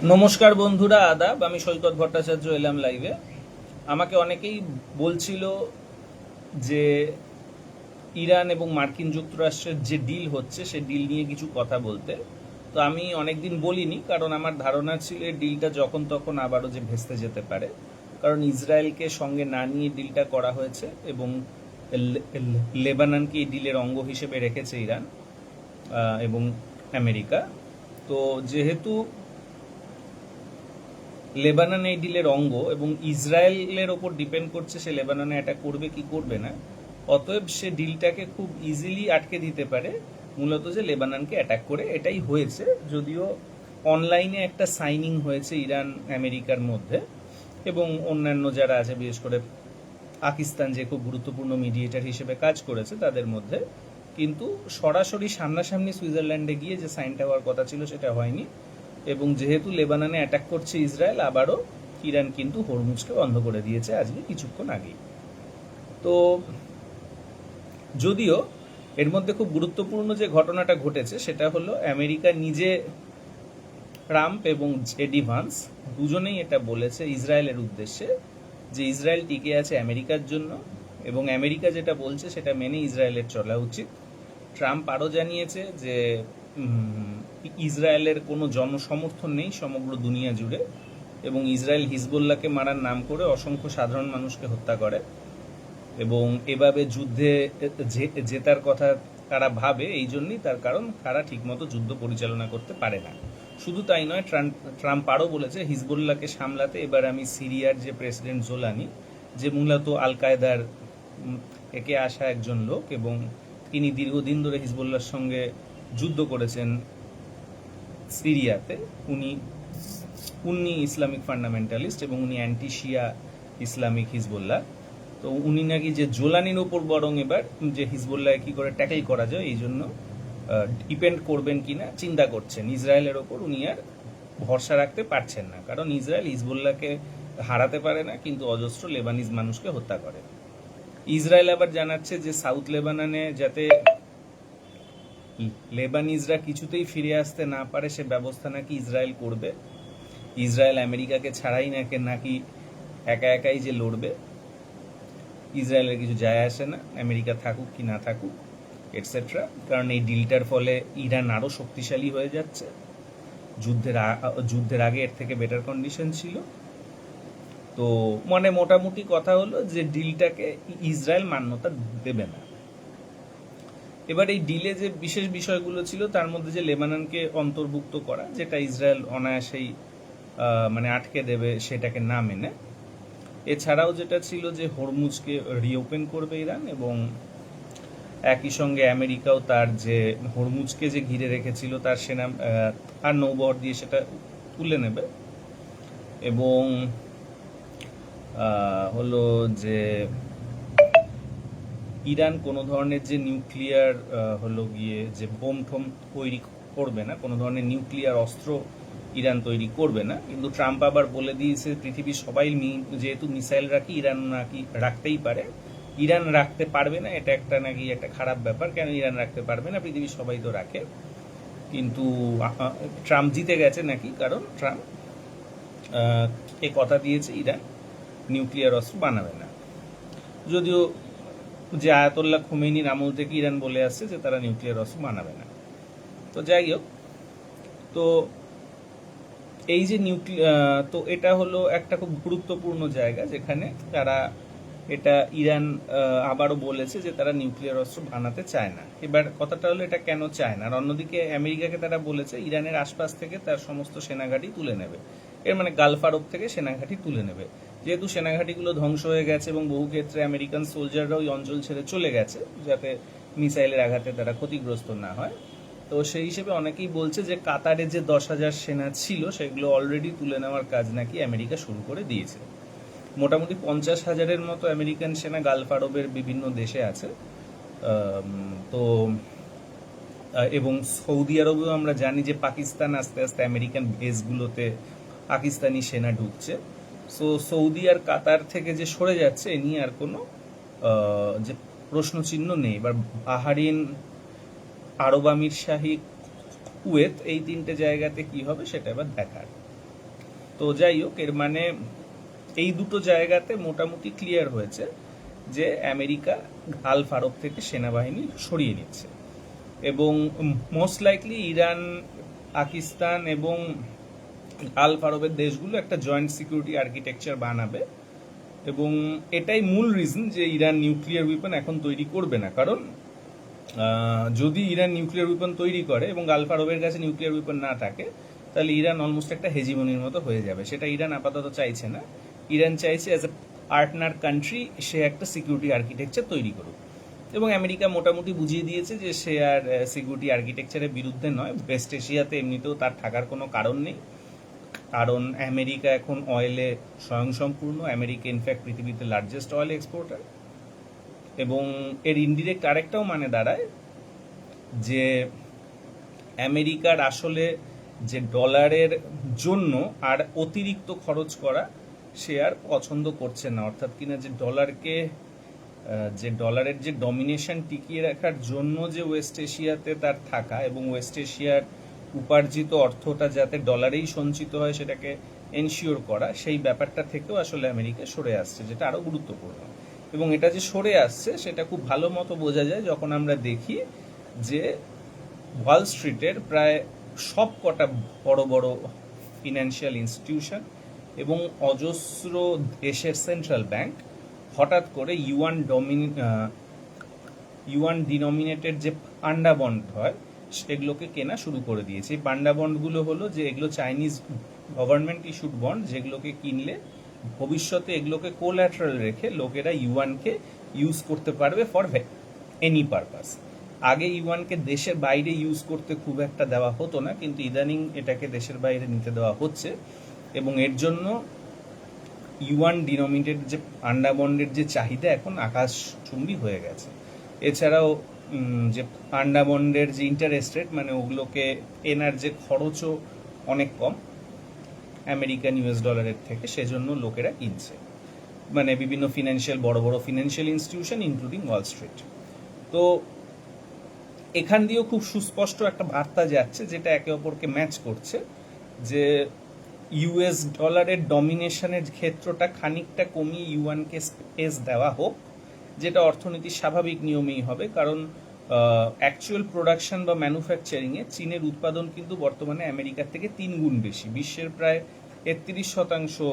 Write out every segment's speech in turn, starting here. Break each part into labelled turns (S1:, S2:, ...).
S1: নমস্কার বন্ধুরা, আদাব। আমি সৈকত ভট্টাচার্য এলাম লাইভে। আমাকে অনেকেই বলছিল যে ইরান এবং মার্কিন যুক্তরাষ্ট্রের যে ডিল হচ্ছে সে ডিল নিয়ে কিছু কথা বলতে। তো আমি অনেকদিন বলিনি, কারণ আমার ধারণা ছিল এই ডিলটা যখন তখন আবারও যে ভেস্তে যেতে পারে, কারণ ইসরায়েলকে সঙ্গে না নিয়ে ডিলটা করা হয়েছে এবং লেবাননকে এই ডিলের অঙ্গ হিসেবে রেখেছে ইরান এবং আমেরিকা। তো যেহেতু লেবানন এই ডিলের অঙ্গ এবং ইসরায়েলের ওপর ডিপেন্ড করছে সে লেবাননে অ্যাটাক করবে কি করবে না, অতএব সে ডিলটাকে খুব ইজিলি আটকে দিতে পারে, মূলত যে লেবাননকে অ্যাটাক করে। এটাই হয়েছে, যদিও অনলাইনে একটা সাইনিং হয়েছে ইরান আমেরিকার মধ্যে এবং অন্যান্য যারা আছে, বিশেষ করে পাকিস্তান যে খুব গুরুত্বপূর্ণ মিডিয়েটার হিসেবে কাজ করেছে তাদের মধ্যে, কিন্তু সরাসরি সামনাসামনি সুইজারল্যান্ডে গিয়ে যে সাইনটা হওয়ার কথা ছিল সেটা হয়নি। এবং যেহেতু লেবাননে অ্যাটাক করছে ইসরায়েল, আবারও ইরান কিন্তু হরমুজকে বন্ধ করে দিয়েছে আজকে কিছুক্ষণ আগেই। তো যদিও এর মধ্যে খুব গুরুত্বপূর্ণ যে ঘটনাটা ঘটেছে সেটা হলো আমেরিকা নিজে, ট্রাম্প এবং জেডি ভান্স দুজনেই এটা বলেছে ইসরায়েলের উদ্দেশ্যে যে ইসরায়েল টিকে আছে আমেরিকার জন্য এবং আমেরিকা যেটা বলছে সেটা মেনে ইসরায়েলের চলা উচিত। ট্রাম্প আরও জানিয়েছে যে ইসরায়েলের কোনো জনসমর্থন নেই সমগ্র দুনিয়া জুড়ে এবং ইসরায়েল হিজবুল্লাহকে মারার নাম করে অসংখ্য সাধারণ মানুষকে হত্যা করে এবং এভাবে যুদ্ধে জেতার কথা তারা ভাবে, এই জন্যই তার কারণ তারা ঠিকমতো যুদ্ধ পরিচালনা করতে পারে না। শুধু তাই নয়, ট্রাম্প আরও বলেছে হিজবুল্লাহকে সামলাতে এবার আমি সিরিয়ার যে প্রেসিডেন্ট জোলানি, যে মূলত আল কায়দার থেকে আসা একজন লোক এবং তিনি দীর্ঘদিন ধরে হিজবুল্লাহর সঙ্গে যুদ্ধ করেছেন সিরিয়াতে, উনি ইসলামিক ফান্ডামেন্টালিস্ট এবং উনি অ্যান্টি শিয়া ইসলামিক হিজবুল্লাহ। তো উনি নাকি যে জোলানির উপর বরং এবার যে হিজবুল্লাহ কি করে ট্যাকেল করা যায় এই জন্য ডিপেন্ড করবেন কিনা চিন্তা করছেন। ইসরায়েলের ওপর উনি আর ভরসা রাখতে পারছেন না, কারণ ইসরায়েল হিজবুল্লাহকে হারাতে পারে না কিন্তু অজস্র লেবানিজ মানুষকে হত্যা করে। ইসরায়েল আবার জানাচ্ছে যে সাউথ লেবাননে যাতে লেবানিজরা কিছুতেই ফিরে আসতে না পারে সে ব্যবস্থা নাকি ইসরায়েল করবে। ইসরায়েল আমেরিকাকে ছাড়াই নাকি একা একাই যে লড়বে, ইসরায়েলের কিছু যায় আসে না আমেরিকা থাকুক কি না থাকুক এটসেট্রা, কারণ এই ডিলটার ফলে ইরান আরও শক্তিশালী হয়ে যাচ্ছে। যুদ্ধের আগে এর থেকে বেটার কন্ডিশন ছিল। তো মানে মোটামুটি কথা হলো যে ডিলটাকে ইসরায়েল মান্যতা দেবে না। এবার এই ডিলে যে বিশেষ বিষয়গুলো ছিল তার মধ্যে যে লেবাননকে অন্তর্ভুক্ত করা, যেটা ইসরায়েল অনায়াসেই মানে আটকে দেবে সেটাকে না মেনে, এছাড়াও যেটা ছিল যে হরমুজকে রিওপেন করবে ইরান এবং একই সঙ্গে আমেরিকাও তার যে হরমুজকে যে ঘিরে রেখেছিল তার সেনা আর নৌবহর দিয়ে সেটা তুলে নেবে এবং হলো যে ইরান কোনো ধরনের যে নিউক্লিয়ার হলো গিয়ে যে বোম ঠোম তৈরি করবে না, কোনো ধরনের নিউক্লিয়ার অস্ত্র ইরান তৈরি করবে না। কিন্তু ট্রাম্প আবার বলে দিয়েছে পৃথিবীর সবাই যেহেতু মিসাইল রাখি ইরান নাকি রাখতেই পারে, ইরান রাখতে পারবে না, এটা একটা নাকি একটা খারাপ ব্যাপার। কেন ইরান রাখতে পারবে না, পৃথিবীর সবাই তো রাখে। কিন্তু ট্রাম্প জিতে গেছে নাকি, কারণ ট্রাম্প এ কথা দিয়েছে ইরান নিউক্লিয়ার অস্ত্র বানাবে না, যদিও যে আয়াতুল্লাহ খুমেনির আমল থেকে ইরান বলে আসছে যে তারা নিউক্লিয়ার অস্ত্র বানাবে না। তো যাই হোক, তো এই যে তো এটা হলো একটা খুব গুরুত্বপূর্ণ জায়গা যেখানে তারা এটা ইরান আবারও বলেছে যে তারা নিউক্লিয়ার অস্ত্র বানাতে চায় না। এবার কথাটা হলো এটা কেন চায় না, আর অন্যদিকে আমেরিকাকে তারা বলেছে ইরানের আশপাশ থেকে তার সমস্ত সেনাঘাঁটি তুলে নেবে, এর মানে গালফ আরব থেকে সেনাঘাঁটি তুলে নেবে। যেহেতু সেনাঘাঁটিগুলো ধ্বংস হয়ে গেছে এবং বহু ক্ষেত্রে আমেরিকান সোলজাররা ওই অঞ্চল ছেড়ে চলে গেছে যাতে মিসাইলের আঘাতে তারা ক্ষতিগ্রস্ত না হয়, তো সেই হিসেবে অনেকেই বলছে যে কাতারে যে 10,000 সেনা ছিল সেগুলো অলরেডি তুলে নেওয়ার কাজ নাকি আমেরিকা শুরু করে দিয়েছে। মোটামুটি 50,000-এর মতো আমেরিকান সেনা গালফ আরবের বিভিন্ন দেশে আছে। তো এবং সৌদি আরবেও আমরা জানি যে পাকিস্তান আস্তে আস্তে আমেরিকান বেসগুলোতে পাকিস্তানি সেনা ঢুকছে। সো সৌদি আর কাতার থেকে যে সরে যাচ্ছে এ নিয়ে আর কোনো যে প্রশ্নচিহ্ন নেই। এবার বাহারিন, আরব আমির শাহী, কুয়েত, এই তিনটে জায়গাতে কি হবে সেটা এবার দেখার। তো যাই হোক, এর মানে এই দুটো জায়গাতে মোটামুটি ক্লিয়ার হয়েছে যে আমেরিকা গালফ আরব থেকে সেনাবাহিনী সরিয়ে নিচ্ছে, এবং মোস্ট লাইকলি ইরান, পাকিস্তান এবং গালফ আরবের দেশগুলো একটা জয়েন্ট সিকিউরিটি আর্কিটেকচার বানাবে, এবং এটাই মূল রিজন যে ইরান নিউক্লিয়ার উইপন এখন তৈরি করবে না। কারণ যদি ইরান নিউক্লিয়ার উইপন তৈরি করে এবং গালফ আরবের কাছে নিউক্লিয়ার উইপন না থাকে, তাহলে ইরান অলমোস্ট একটা হেজিমনির মতো হয়ে যাবে। সেটা ইরান আপাতত চাইছে না। ইরান চাইছে অ্যাজ এ পার্টনার কান্ট্রি সে একটা সিকিউরিটি আর্কিটেকচার তৈরি করুক, এবং আমেরিকা মোটামুটি বুঝিয়ে দিয়েছে যে সে আর সিকিউরিটি আর্কিটেকচারের বিরুদ্ধে নয়। ওয়েস্ট এশিয়াতে এমনিতেও তার থাকার কোনো কারণ নেই, কারণ আমেরিকা এখন অয়েলে স্বয়ংসম্পূর্ণ। আমেরিকা ইনফ্যাক্ট পৃথিবীতে লার্জেস্ট অয়েল এক্সপোর্টার, এবং এর ইনডিরেক্ট আরেকটাও মানে দাঁড়ায় যে আমেরিকার আসলে যে ডলারের জন্য আর অতিরিক্ত খরচ করা সে আর পছন্দ করছে না। অর্থাৎ কিনা যে ডলারের যে ডমিনেশন টিকিয়ে রাখার জন্য যে ওয়েস্ট এশিয়াতে তার থাকা, এবং ওয়েস্ট এশিয়ার উপার্জিত অর্থটা যাতে ডলারেই সঞ্চিত হয় সেটাকে এনশিওর করা, সেই ব্যাপারটা থেকেও আসলে আমেরিকা সরে আসছে, যেটা আরও গুরুত্বপূর্ণ। এবং এটা যে সরে আসছে সেটা খুব ভালো মতো বোঝা যায় যখন আমরা দেখি যে ওয়াল স্ট্রিটের প্রায় সব কটা বড় বড় ফিনান্সিয়াল ইনস্টিটিউশন এবং অজস্র দেশের সেন্ট্রাল ব্যাংক হঠাৎ করে ইউয়ান ডিনোমিনেটেড যে পান্ডা বন্ড হয় সেগুলোকে কেনা শুরু করে দিয়েছে। এই পান্ডা বন্ডগুলো হলো যে এগুলো চাইনিজ গভর্নমেন্ট ইস্যুড বন্ড, যেগুলোকে কিনলে ভবিষ্যতে এগুলোকে কোল্যাটারাল রেখে লোকেরা ইউয়ানকে ইউজ করতে পারবে ফর এনি পারপাস। আগে ইউয়ানকে দেশের বাইরে ইউজ করতে খুব একটা দেওয়া হতো না, কিন্তু ইদানিং এটাকে দেশের বাইরে নিতে দেওয়া হচ্ছে, এবং এর জন্য ইউয়ান ডিনোমিনেটেড যে পান্ডা বন্ডের যে চাহিদা এখন আকাশচুম্বী হয়ে গেছে। এছাড়াও যে পান্ডা বন্ডের যে ইন্টারেস্ট রেট, মানে ওগুলোকে কেনার যে খরচও অনেক কম আমেরিকান ইউএস ডলারের থেকে, সেজন্য লোকেরা কিনছে, মানে বিভিন্ন বড় বড় financial institution including Wall Street. তো এখান দিয়েও খুব সুস্পষ্ট একটা বার্তা যাচ্ছে, যেটা একে অপরকে ম্যাচ করছে, যে ইউএস ডলারের ডমিনেশনের ক্ষেত্রটা খানিকটা কমিয়ে ইউয়ানকে স্পেস দেওয়া হোক, যেটা অর্থনীতির স্বাভাবিক নিয়মেই হবে। কারণ অ্যাকচুয়াল প্রোডাকশন বা ম্যানুফ্যাকচারিংয়ে চীনের উৎপাদন কিন্তু বর্তমানে আমেরিকার থেকে 3 গুণ বেশি। বিশ্বের প্রায় 33%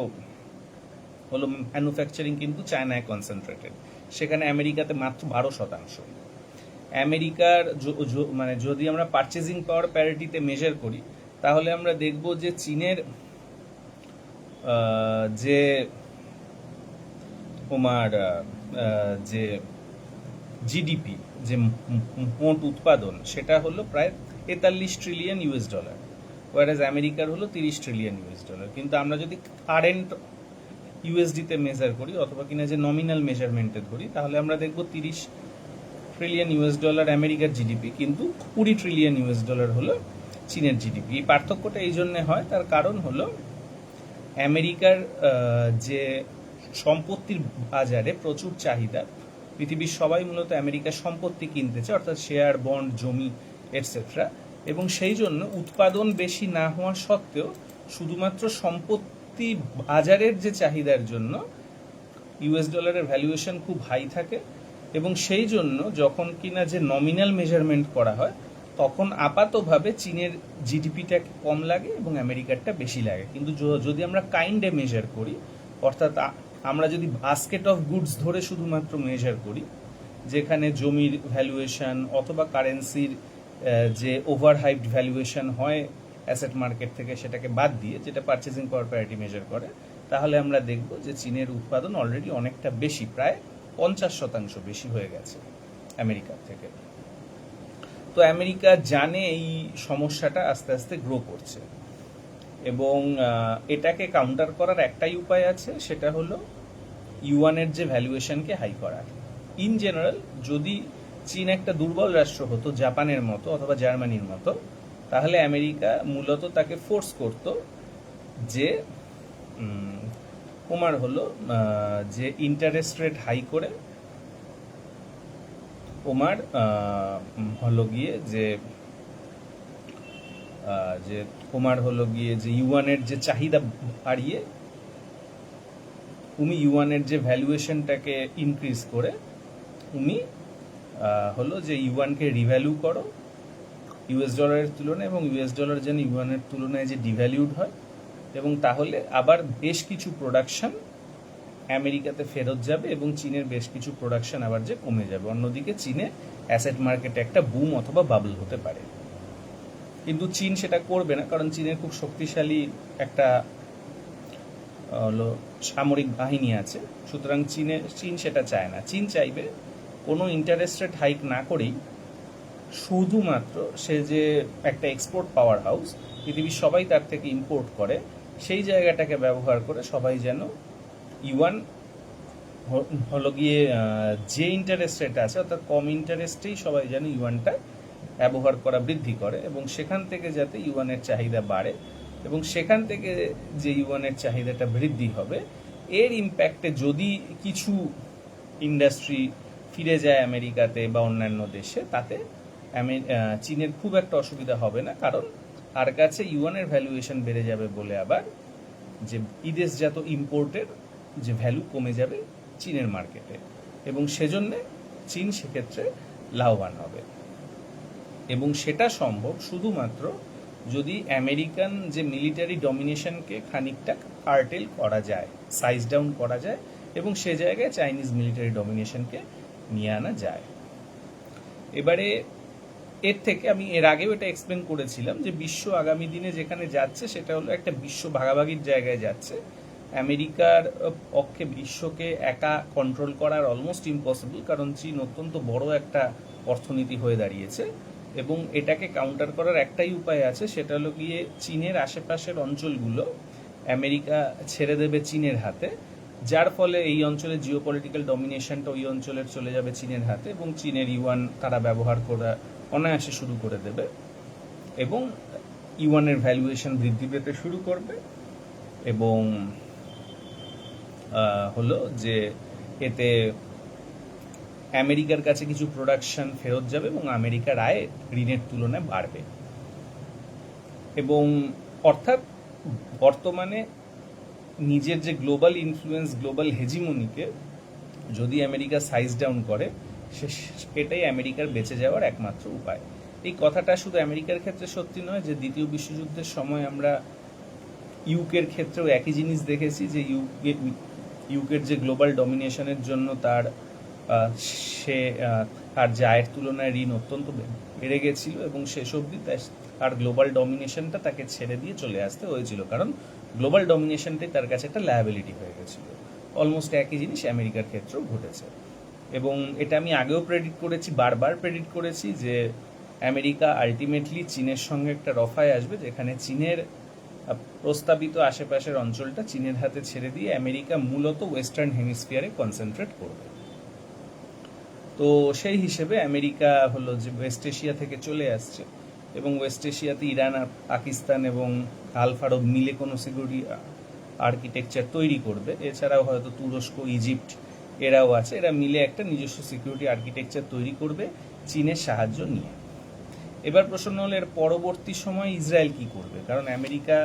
S1: হলো ম্যানুফ্যাকচারিং কিন্তু চায়নায় কনসেন্ট্রেটেড, সেখানে আমেরিকাতে মাত্র 12%। আমেরিকার মানে যদি আমরা পারচেজিং পাওয়ার প্যারিটিতে মেজার করি, তাহলে আমরা দেখব যে চীনের যে যে জিডিপি, যে মোট উৎপাদন, সেটা হলো প্রায় 43 ট্রিলিয়ন ইউএস ডলার, ওয়ারাজ আমেরিকার হলো 30 ট্রিলিয়ন ইউএস ডলার। কিন্তু আমরা যদি কারেন্ট ইউএসডিতে মেজার করি, অথবা কিনা যে নমিনাল মেজারমেন্টে ধরি, তাহলে আমরা দেখব 30 ট্রিলিয়ন ইউএস ডলার আমেরিকার জিডিপি, কিন্তু 20 ট্রিলিয়ন ইউএস ডলার হলো চীনের জিডিপি। এই পার্থক্যটা এই জন্য হয়, তার কারণ হলো আমেরিকার যে সম্পত্তির বাজারে প্রচুর চাহিদা, পৃথিবীর সবাই মূলত আমেরিকার সম্পত্তি কিনতেছে, অর্থাৎ শেয়ার, বন্ড, জমি এটসেট্রা, এবং সেই জন্য উৎপাদন বেশি না হওয়া সত্ত্বেও শুধুমাত্র সম্পত্তি বাজারের যে চাহিদার জন্য ইউএস ডলারের ভ্যালুয়েশন খুব হাই থাকে, এবং সেই জন্য যখন কিনা যে নমিনাল মেজারমেন্ট করা হয়, তখন আপাতভাবে চীনের জিডিপিটা কম লাগে এবং আমেরিকারটা বেশি লাগে। কিন্তু যদি আমরা কাইন্ডে মেজার করি, অর্থাৎ আমরা যদি বাস্কেট অফ গুডস ধরে শুধুমাত্র মেজার করি, যেখানে জমির ভ্যালুয়েশন অথবা কারেন্সির যে ওভারহাইপড ভ্যালুয়েশন হয় অ্যাসেট মার্কেট থেকে, সেটাকে বাদ দিয়ে, যেটা পারচেজিং পাওয়ার প্যারিটি মেজার করে, তাহলে আমরা দেখব যে চীনের উৎপাদন অলরেডি অনেকটা বেশি, প্রায় 50% বেশি হয়ে গেছে আমেরিকার থেকে। তো আমেরিকা জানে এই সমস্যাটা আস্তে আস্তে গ্রো করছে, এবং এটাকে কাউন্টার করার একটাই উপায় আছে, সেটা হলো ইউয়ানের যে ভ্যালুয়েশনকে হাই করা। ইন জেনারেল যদি চীন একটা দুর্বল রাষ্ট্র হতো, জাপানের মতো অথবা জার্মানির মতো, তাহলে আমেরিকা মূলত তাকে ফোর্স করত যে যে ইন্টারেস্ট রেট হাই করে হলো গিয়ে যে তোমার হলো গিয়ে যে ইউয়ানের যে চাহিদা বাড়িয়ে তুমি ইউয়ানের যে ভ্যালুয়েশনটাকে ইনক্রিজ করে তুমি হলো যে ইউয়ানকে রিভ্যালু করো ইউএস ডলারের তুলনায়, এবং ইউএস ডলার যেন ইউয়ানের তুলনায় যে ডিভ্যালিউড হয়, এবং তাহলে আবার বেশ কিছু প্রোডাকশন আমেরিকাতে ফেরত যাবে এবং চীনের বেশ কিছু প্রোডাকশন আবার যে কমে যাবে। অন্যদিকে চীনে অ্যাসেট মার্কেটে একটা বুম অথবা বাবল হতে পারে, কিন্তু চীন সেটা করবে না, কারণ চীনের খুব শক্তিশালী একটা হলো সামরিক বাহিনী আছে। সুতরাং চীন সেটা চায় না। চীন চাইবে কোনো ইন্টারেস্ট রেট হাইক না করেই শুধুমাত্র সে যে একটা এক্সপোর্ট পাওয়ার হাউস, পৃথিবীর সবাই তার থেকে ইম্পোর্ট করে, সেই জায়গাটাকে ব্যবহার করে সবাই যেন ইউয়ান হলো গিয়ে যে ইন্টারেস্ট রেট আছে অর্থাৎ কম ইন্টারেস্টেই সবাই যেন ইউয়ানটা ব্যবহার করা বৃদ্ধি করে, এবং সেখান থেকে যাতে ইউয়ানের চাহিদা বাড়ে, এবং সেখান থেকে যে ইউয়ানের চাহিদাটা বৃদ্ধি হবে এর ইম্প্যাক্টে যদি কিছু ইন্ডাস্ট্রি ফিরে যায় আমেরিকাতে বা অন্যান্য দেশে, তাতে চীনের খুব একটা অসুবিধা হবে না, কারণ তার কাছে ইউয়ানের ভ্যালুয়েশন বেড়ে যাবে বলে আবার যে বিদেশজাত ইম্পোর্টের যে ভ্যালু কমে যাবে চীনের মার্কেটে, এবং সেজন্য চীন সেক্ষেত্রে লাভবান হবে। এবং সেটা সম্ভব শুধুমাত্র যদি আমেরিকান যে মিলিটারি ডমিনেশনকে খানিকটা কার্টেল করা যায়, সাইজ ডাউন করা যায়, এবং সে জায়গায় চাইনিজ মিলিটারি ডমিনেশনকে নিয়ে আনা যায়। এবারে এর থেকে আমি এর আগেও এটা এক্সপ্লেন করেছিলাম যে বিশ্ব আগামী দিনে যেখানে যাচ্ছে সেটা হলো একটা বিশ্ব ভাগাভাগির জায়গায় যাচ্ছে। আমেরিকার পক্ষে বিশ্বকে একা কন্ট্রোল করার অলমোস্ট ইম্পসিবল, কারণ চীন অত্যন্ত বড় একটা অর্থনীতি হয়ে দাঁড়িয়েছে, এবং এটাকে কাউন্টার করার একটাই উপায় আছে, সেটা হলো গিয়ে চীনের আশেপাশের অঞ্চলগুলো আমেরিকা ছেড়ে দেবে চীনের হাতে, যার ফলে এই অঞ্চলের জিওপলিটিক্যাল ডমিনেশনটা ওই অঞ্চলের চলে যাবে চীনের হাতে, এবং চীনের ইউয়ান তারা ব্যবহার করা অনায়াসে শুরু করে দেবে, এবং ইউয়ানের ভ্যালুয়েশন বৃদ্ধি পেতে শুরু করবে, এবং হলো যে এতে আমেরিকার কাছে কিছু প্রোডাকশন ফেরত যাবে এবং আমেরিকার আয় ঋণের তুলনায় বাড়বে। এবং অর্থাৎ বর্তমানে নিজের যে গ্লোবাল ইনফ্লুয়েন্স, গ্লোবাল হেজিমনিকে যদি আমেরিকা সাইজ ডাউন করে, এটাই আমেরিকার বেঁচে যাওয়ার একমাত্র উপায়। এই কথাটা শুধু আমেরিকার ক্ষেত্রে সত্যি নয়, যে দ্বিতীয় বিশ্বযুদ্ধের সময় আমরা ইউকের ক্ষেত্রেও একই জিনিস দেখেছি, যে ইউকের যে গ্লোবাল ডমিনেশনের জন্য তার যে আয়ের তুলনায় ঋণ অত্যন্ত বেড়ে গেছিল, এবং শেষ অবধি তার গ্লোবাল ডমিনেশনটা তাকে ছেড়ে দিয়ে চলে আসতে হয়েছিল, কারণ গ্লোবাল ডমিনেশনটাই তার কাছে একটা লায়াবিলিটি হয়ে গেছিল। অলমোস্ট একই জিনিস আমেরিকার ক্ষেত্রেও ঘটেছে, এবং এটা আমি আগেও প্রেডিক্ট করেছি, বারবার প্রেডিক্ট করেছি যে আমেরিকা আলটিমেটলি চীনের সঙ্গে একটা রফায় আসবে, যেখানে চীনের প্রস্তাবিত আশেপাশের অঞ্চলটা চীনের হাতে ছেড়ে দিয়ে আমেরিকা মূলত ওয়েস্টার্ন হেমিস্ফিয়ারে কনসেন্ট্রেট করবে। তো সেই হিসেবে আমেরিকা হলো যে ওয়েস্ট এশিয়া থেকে চলে আসছে, এবং ওয়েস্ট এশিয়াতে ইরান আর পাকিস্তান এবং গালফ আরব মিলে কোনো সিকিউরিটি আর্কিটেকচার তৈরি করবে। এছাড়াও হয়তো তুরস্ক, ইজিপ্ট এরাও আছে, এরা মিলে একটা নিজস্ব সিকিউরিটি আর্কিটেকচার তৈরি করবে চীনের সাহায্য নিয়ে। এবার প্রশ্ন হলো এর পরবর্তী সময় ইসরায়েল কি করবে, কারণ আমেরিকা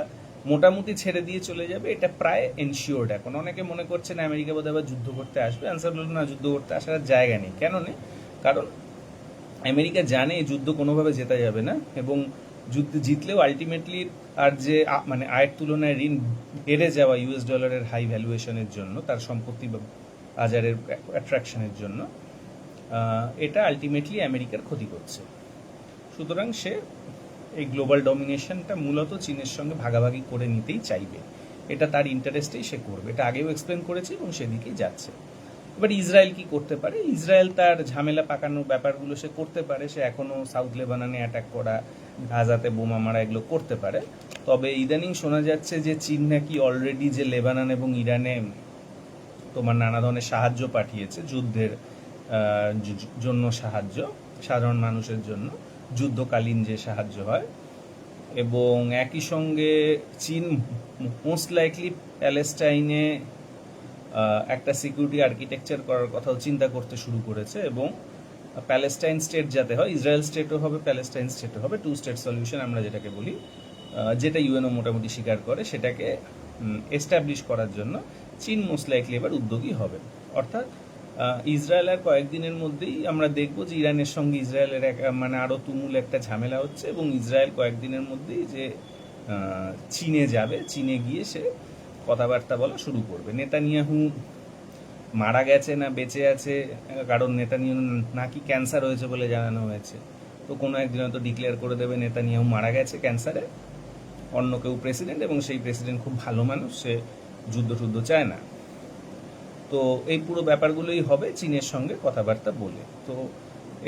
S1: মোটামুটি ছেড়ে দিয়ে চলে যাবে, এটা প্রায় এনশিওর্ড। এখন অনেকে মনে করছেন আমেরিকা বোধহয় আবার যুদ্ধ করতে আসবে। অ্যান্সার হলো না, যুদ্ধ করতে আসার জায়গা নেই। কেন নেই? কারণ আমেরিকা জানে এই যুদ্ধ কোনোভাবে জেতা যাবে না, এবং যুদ্ধ জিতলেও আলটিমেটলি আর যে মানে আয়ের তুলনায় ঋণ বেড়ে যাওয়া ইউএস ডলারের হাই ভ্যালুয়েশনের জন্য, তার সম্পত্তি বাজারের অ্যাট্রাকশনের জন্য, এটা আলটিমেটলি আমেরিকার ক্ষতি করছে। সুতরাং সে এই গ্লোবাল ডমিনেশনটা মূলত চীনের সঙ্গে ভাগাভাগি করে নিতেই চাইবে, এটা তার ইন্টারেস্টেই সে করবে। এটা আগেও এক্সপ্লেন করেছি, এবং সেদিকেই যাচ্ছে। এবার ইসরায়েল কি করতে পারে? ইসরায়েল তার ঝামেলা পাকানোর ব্যাপারগুলো সে করতে পারে। সে এখনো সাউথ লেবাননে অ্যাটাক করা, গাজাতে বোমা মারা, এগুলো করতে পারে। তবে ইদানিং শোনা যাচ্ছে যে চীন নাকি অলরেডি যে লেবানন এবং ইরানে তোমার নানা ধরনের সাহায্য পাঠিয়েছে, যুদ্ধের জন্য সাহায্য, সাধারণ মানুষের জন্য যুদ্ধকালীন যে সাহায্য হয়, এবং একই সঙ্গে চীন মোস্ট লাইকলি প্যালেস্টাইনে একটা সিকিউরিটি আর্কিটেকচার করার কথাও চিন্তা করতে শুরু করেছে, এবং প্যালেস্টাইন স্টেট যাতে হয়, ইসরায়েল স্টেটও হবে, প্যালেস্টাইন স্টেটও হবে, টু স্টেট সলিউশন আমরা যেটাকে বলি, যেটা ইউএনও মোটামুটি স্বীকার করে, সেটাকে এস্টাবলিশ করার জন্য চীন মোস্ট লাইকলি এবার উদ্যোগী হবে। অর্থাৎ ইসরায়েল আর কয়েকদিনের মধ্যেই আমরা দেখব যে ইরানের সঙ্গে ইসরায়েলের মানে আরও তুমুল একটা ঝামেলা হচ্ছে, এবং ইসরায়েল কয়েকদিনের মধ্যেই যে চীনে যাবে, চীনে গিয়ে সে কথাবার্তা বলা শুরু করবে। নেতানিয়াহু মারা গেছে না বেঁচে আছে, কারণ নেতানিয়াহু নাকি ক্যান্সার হয়েছে বলে জানানো হয়েছে, তো কোনো একদিন হয়তো ডিক্লেয়ার করে দেবে নেতানিয়াহু মারা গেছে ক্যান্সারে, অন্য কেউ প্রেসিডেন্ট, এবং সেই প্রেসিডেন্ট খুব ভালো মানুষ, সে যুদ্ধ চায় না। তো এই পুরো ব্যাপারগুলোই হবে চীনের সঙ্গে কথাবার্তা বলে। তো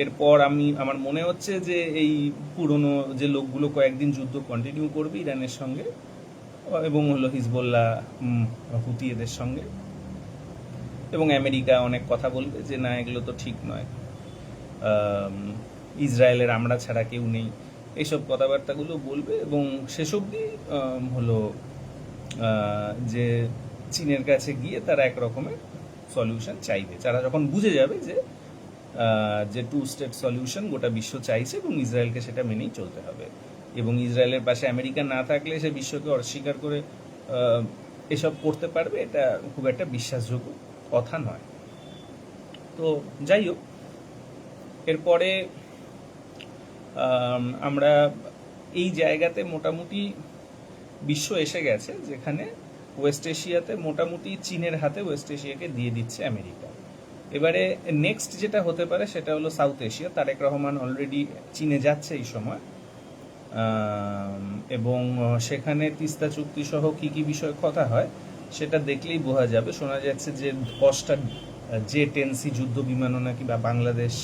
S1: এরপর আমার মনে হচ্ছে যে এই পুরনো যে লোকগুলো কয়েকদিন যুদ্ধ কন্টিনিউ করবে ইরানের সঙ্গে, এবং হলো হিজবুল্লাহ হুতি এদের সঙ্গে, এবং আমেরিকা অনেক কথা বলবে যে না এগুলো তো ঠিক নয়, ইসরায়েলের আমরা ছাড়া কেউ নেই, এইসব কথাবার্তাগুলো বলবে, এবং শেষ অবধি হলো যে চীনের কাছে গিয়ে তারা এক রকমের সলিউশন চাইবে, যারা যখন বুঝে যাবে যে টু স্টেট সলিউশন গোটা বিশ্ব চাইছে এবং ইসরায়েলকে সেটা মেনেই চলতে হবে, এবং ইসরায়েলের পাশে আমেরিকা না থাকলে সে বিশ্বকে অস্বীকার করে এসব করতে পারবে, এটা খুব একটা বিশ্বাসযোগ্য কথা নয়। তো যাই হোক, এরপরে আমরা এই জায়গাতে মোটামুটি বিশ্ব এসে গেছে যেখানে ওয়েস্ট এশিয়াতে মোটামুটি চীনের হাতে ওয়েস্ট এশিয়াকে দিয়ে দিচ্ছে আমেরিকা। এবারে নেক্সট যেটা হতে পারে সেটা হলো South Asia. Tarique Rahman already চীনে যাচ্ছে এই সময়, এবং সেখানে তিস্তা চুক্তি সহ কী কী বিষয়ে কথা হয় সেটা দেখলেই বোঝা যাবে। শোনা যাচ্ছে যে 10টা J-10C যুদ্ধ বিমানও নাকি বা বাংলাদেশ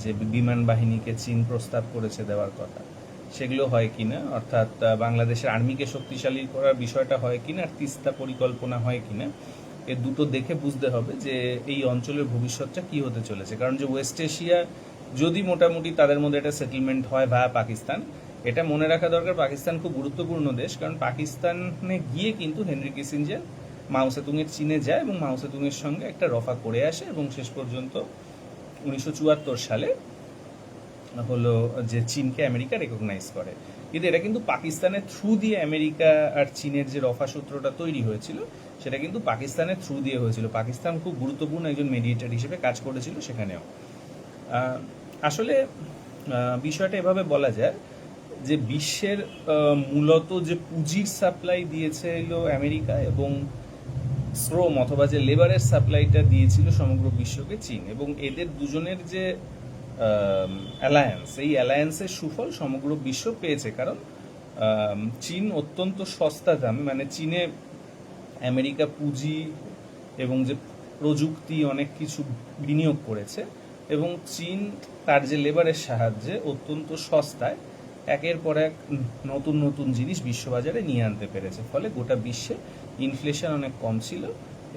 S1: যে বিমান বাহিনীকে চীন প্রস্তাব করেছে দেওয়ার কথা, সেগুলো হয় কিনা, অর্থাৎ বাংলাদেশের আর্মিকে শক্তিশালী করার বিষয়টা হয় কিনা, আর তিস্তা পরিকল্পনা হয় কিনা, এ দুটো দেখে বুঝতে হবে যে এই অঞ্চলের ভবিষ্যৎটা কি হতে চলেছে। কারণ যে ওয়েস্ট এশিয়া যদি মোটামুটি তাদের মধ্যে একটা সেটেলমেন্ট হয় ভায়া পাকিস্তান, এটা মনে রাখা দরকার পাকিস্তান খুব গুরুত্বপূর্ণ দেশ, কারণ পাকিস্তানে গিয়ে কিন্তু হেনরি কিসিঞ্জার মাও সেতুংয়ের চীনে যায় এবং মাও সেতুংয়ের সঙ্গে একটা রফা করে আসে, এবং শেষ পর্যন্ত 1974 সালে হলো যে চীনকে আমেরিকা রেকগনাইজ করে। কিন্তু এটা কিন্তু পাকিস্তানের থ্রু দিয়ে আমেরিকা আর চীনের যে রফা সূত্রটা তৈরি হয়েছিল সেটা কিন্তু পাকিস্তানের থ্রু দিয়ে হয়েছিল। পাকিস্তান খুব গুরুত্বপূর্ণ একজন মেডিয়েটর হিসেবে কাজ করেছিল সেখানেও। আসলে বিষয়টা এভাবে বলা যায় যে বিশ্বের মূলত যে পুঁজির সাপ্লাই দিয়েছিল আমেরিকা, এবং শ্রম অথবা যে লেবারের সাপ্লাইটা দিয়েছিল সমগ্র বিশ্বকে চীন, এবং এদের দুজনের যে অ্যালায়েন্স, এই অ্যালায়েন্সের সুফল সমগ্র বিশ্ব পেয়েছে। কারণ চীন অত্যন্ত সস্তা দামে, মানে চীনে আমেরিকা পুঁজি এবং যে প্রযুক্তি অনেক কিছু বিনিয়োগ করেছে, এবং চীন তার যে লেবারের সাহায্যে অত্যন্ত সস্তায় একের পর এক নতুন নতুন জিনিস বিশ্ববাজারে নিয়ে আনতে পেরেছে। ফলে গোটা বিশ্বে ইনফ্লেশন অনেক কম ছিল,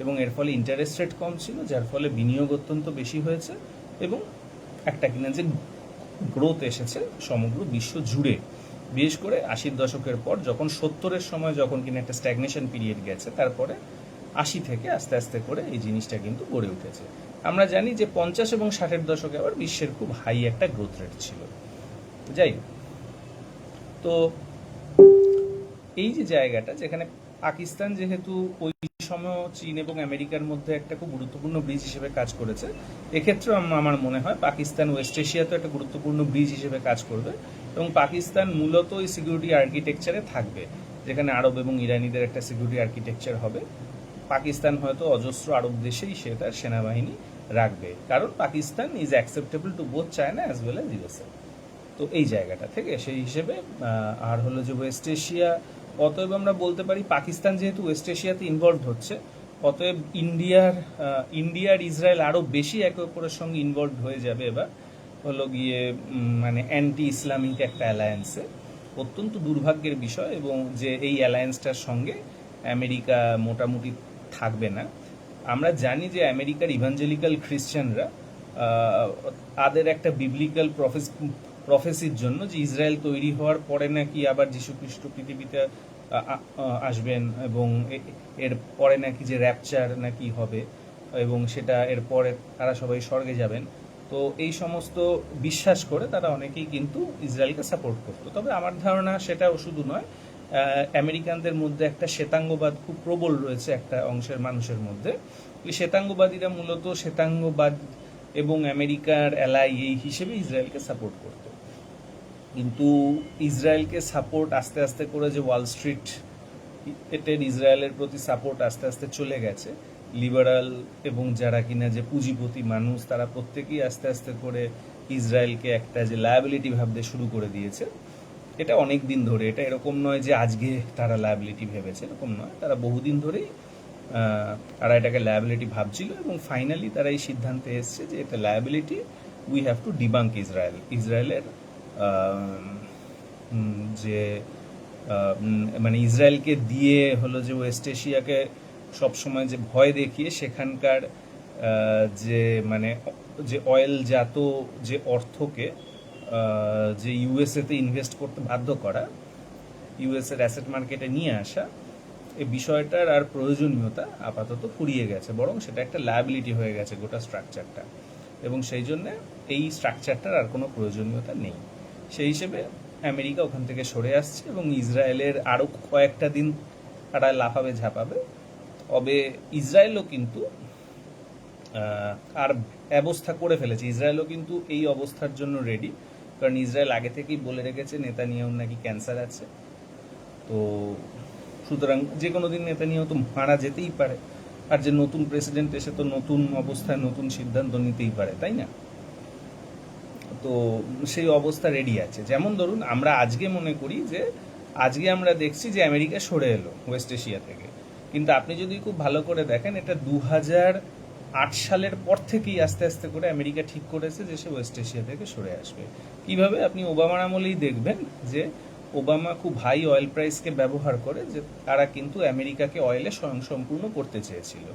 S1: এবং এর ফলে ইন্টারেস্ট রেট কম ছিল, যার ফলে বিনিয়োগ অত্যন্ত বেশি হয়েছে, এবং একটা কিনা যে গ্রোথ এসেছে সমগ্র বিশ্ব জুড়ে। বিশেষ করে 80-র দশকের পর, যখন 70-এর সময় যখন কিনা একটা স্ট্যাগনেশন পিরিয়ড গেছে, তারপরে 80 থেকে আস্তে আস্তে করে এই জিনিসটা কিন্তু গড়ে উঠেছে। আমরা জানি যে 50 এবং 60-এর দশকে আবার বিশ্বের খুব হাই একটা গ্রোথ রেট ছিল। যাই হোক, তো এই যে জায়গাটা যেখানে পাকিস্তান যেহেতু ওই সময় চীন এবং আমেরিকার মধ্যে একটা খুব গুরুত্বপূর্ণ ব্রিজ হিসেবে কাজ করেছে, এক্ষেত্রে আমার মনে হয় পাকিস্তান ওয়েস্ট এশিয়াতে একটা গুরুত্বপূর্ণ ব্রিজ হিসেবে কাজ করবে, এবং পাকিস্তান মূলত ওই সিকিউরিটি আর্কিটেকচারে থাকবে যেখানে আরব এবং ইরানিদের একটা সিকিউরিটি আর্কিটেকচার হবে। পাকিস্তান হয়তো অজস্র আরব দেশেই সে তার সেনাবাহিনী রাখবে, কারণ Pakistan is acceptable to both China as well as USA. তো এই জায়গাটা থেকে সেই হিসেবে আর হলো যে ওয়েস্ট এশিয়া, অতএব আমরা বলতে পারি পাকিস্তান যেহেতু ওয়েস্ট এশিয়াতে ইনভলভ হচ্ছে, অতএব ইন্ডিয়ার ইসরায়েল আরও বেশি একে অপরের সঙ্গে ইনভলভ হয়ে যাবে এবার হলো গিয়ে মানে অ্যান্টি ইসলামিক একটা অ্যালায়েন্সে। অত্যন্ত দুর্ভাগ্যের বিষয়, এবং যে এই অ্যালায়েন্সটার সঙ্গে আমেরিকা মোটামুটি থাকবে না। আমরা জানি যে আমেরিকার ইভাঞ্জেলিক্যাল খ্রিশ্চানরা তাদের একটা বিবলিক্যাল প্রফেসির জন্য যে ইসরায়েল তৈরি হওয়ার পরে নাকি আবার যীশুখ্রিস্ট পৃথিবীতে আসবেন, এবং এর পরে নাকি যে র্যাপচার নাকি হবে, এবং সেটা এরপরে তারা সবাই স্বর্গে যাবেন। তো তো এই সমস্ত বিশ্বাস করে তারা অনেকেই কিন্তু ইসরায়েলকে সাপোর্ট করতো। তবে আমার ধারণা সেটাও শুধু নয়, আমেরিকানদের মধ্যে একটা শ্বেতাঙ্গবাদ খুব প্রবল রয়েছে একটা অংশের মানুষের মধ্যে। এই শ্বেতাঙ্গবাদীরা মূলত শ্বেতাঙ্গবাদ এবং আমেরিকার অ্যালাই এই হিসেবে ইসরায়েলকে সাপোর্ট করতো। কিন্তু ইসরায়েলকে সাপোর্ট আস্তে আস্তে করে যে ওয়াল স্ট্রিট এটের ইসরায়েলের প্রতি সাপোর্ট আস্তে আস্তে চলে গেছে, লিবারাল এবং যারা কিনা যে পুঁজিপতি মানুষ তারা প্রত্যেকেই আস্তে আস্তে করে ইসরায়েলকে একটা যে লায়াবিলিটি ভাবতে শুরু করে দিয়েছে। এটা অনেক দিন ধরে, এটা এরকম নয় যে আজকে তারা লায়াবিলিটি ভেবেছে, এরকম নয়, তারা বহুদিন ধরেই তারা এটাকে লায়াবিলিটি ভাবছিল এবং ফাইনালি তারা এই সিদ্ধান্তে এসছে যে এটা liability, we have to debunk ইসরায়েলের যে মানে ইসরায়েলকে দিয়ে হলো যে ওয়েস্ট এশিয়াকে সবসময় যে ভয় দেখিয়ে সেখানকার যে মানে যে অয়েলজাত যে অর্থকে যে ইউএসএতে ইনভেস্ট করতে বাধ্য করা, ইউএসএর অ্যাসেট মার্কেটে নিয়ে আসা, এই বিষয়টার আর প্রয়োজনীয়তা আপাতত ফুরিয়ে গেছে, বরং সেটা একটা লায়াবিলিটি হয়ে গেছে গোটা স্ট্রাকচারটা, এবং সেই জন্য এই স্ট্রাকচারটার আর কোনো প্রয়োজনীয়তা নেই। সেই হিসেবে আমেরিকা ওখান থেকে সরে আসছে এবং ইসরায়েলের আরও কয়েকটা দিন তারা লাফাবে ঝাঁপাবে। তবে ইসরায়েলও কিন্তু আর ব্যবস্থা করে ফেলেছে, ইসরায়েলও কিন্তু এই অবস্থার জন্য রেডি, কারণ ইসরায়েল আগে থেকেই বলে রেখেছে নেতানিয়াহুর নাকি ক্যান্সার আছে। তো সুতরাং যে কোনো দিন নেতানিয়াহু তো মারা যেতেই পারে, আর যে নতুন প্রেসিডেন্ট এসে তো নতুন অবস্থায় নতুন সিদ্ধান্ত নিতেই পারে, তাই না? তো সেই অবস্থা রেডি আছে। যেমন ধরুন আমরা আজকে মনে করি যে আজকে আমরা দেখছি যে আমেরিকা সরে এলো ওয়েস্ট এশিয়া থেকে, কিন্তু আপনি যদি খুব ভালো করে দেখেন এটা 2008 সালের পর থেকেই আস্তে আস্তে করে আমেরিকা ঠিক করেছে যে সে ওয়েস্ট এশিয়া থেকে সরে আসবে। কিভাবে? আপনি ওবামার আমলেই দেখবেন যে ওবামা খুব হাই অয়েল প্রাইসকে ব্যবহার করে যে তারা কিন্তু আমেরিকাকে অয়েলে স্বয়ংসম্পূর্ণ করতে চেয়েছিল।